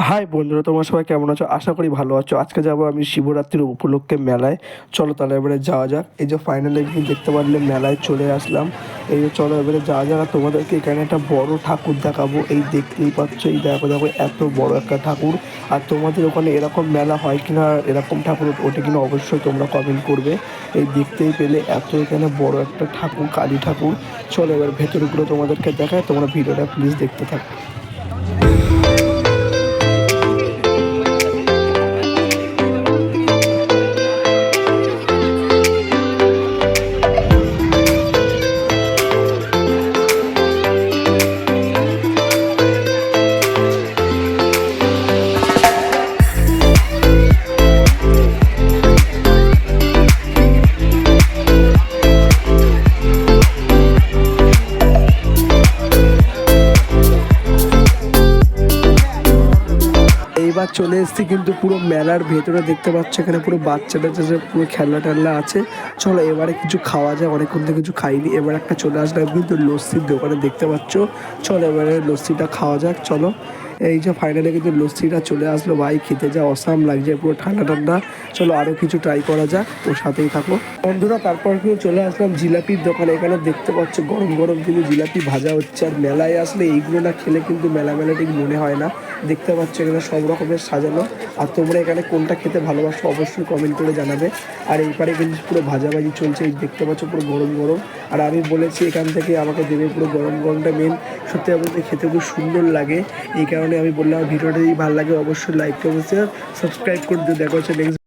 High বন্ধুরা, তোমরা সবাই কেমন আছো? আশা করি ভালো আছো। আজকে যাবো আমি শিবরাত্রির উপলক্ষে মেলায়। চলো তাহলে এবারে যাওয়া যাক। এই যে ফাইনালি দেখতে পারলে মেলায় চলে আসলাম। এই যে চলো এবারে যাওয়া যাক। আর তোমাদেরকে এখানে একটা বড় ঠাকুর দেখাবো। এই দেখতেই পাচ্ছ, এই দেখো দেখো এত বড় একটা ঠাকুর। আর তোমাদের ওখানে এরকম মেলা হয় কিনা, এরকম ঠাকুর ওটা কিনা অবশ্যই তোমরা কমেন্ট করবে। এই দেখতেই পেলে এত এখানে বড় একটা ঠাকুর, কালী ঠাকুর। চলো এবার ভেতরগুলো তোমাদেরকে দেখায়, তোমরা ভিডিওটা প্লিজ দেখতে থাকো। এইবার চলে এসেছি কিন্তু পুরো মেলার ভেতরে। দেখতে পাচ্ছ এখানে পুরো বাচ্চাদের যে পুরো খেলনা টেলনা আছে। চলো এবারে কিছু খাওয়া যায়, অনেকক্ষণ থেকে কিছু খাইনি। এবার একটা চলে আসলাম কিন্তু লস্যির দোকানে, দেখতে পাচ্ছ। চলো এবারে লস্যিটা খাওয়া যাক। চলো এই যে ফাইনালি কিন্তু লস্যিটা চলে আসলো। ভাই খেতে যা অসাম লাগছে, পুরো ঠান্ডা ঠান্ডা। চলো আরও কিছু ট্রাই করা যাক, ওর সাথেই থাকো বন্ধুরা। তারপর কিন্তু চলে আসলাম জিলাপির দোকানে। এখানে দেখতে পাচ্ছ গরম গরম কিন্তু জিলাপি ভাজা হচ্ছে। আর মেলায় আসলে এইগুলো না খেলে কিন্তু মেলা মেলা ঠিক মনে হয় না। দেখতে পাচ্ছ এখানে সব রকমের সাজানো। আর তোমরা এখানে কোনটা খেতে ভালোবাসো অবশ্যই কমেন্ট করে জানাবে। আর এইবারে কিন্তু পুরো ভাজাভাজি চলছে, এই দেখতে পাচ্ছ পুরো গরম গরম। আর আমি বলেছি এখান থেকে আমাকে দেবে পুরো গরম গরমটা মেন। সত্যি বলতে খেতে খুব সুন্দর লাগে। এই কারণে আমি বললাম ভিডিওটা যদি ভালো লাগে অবশ্যই লাইক করবে, সাবস্ক্রাইব করে দিও। দেখা হচ্ছে নেক্সট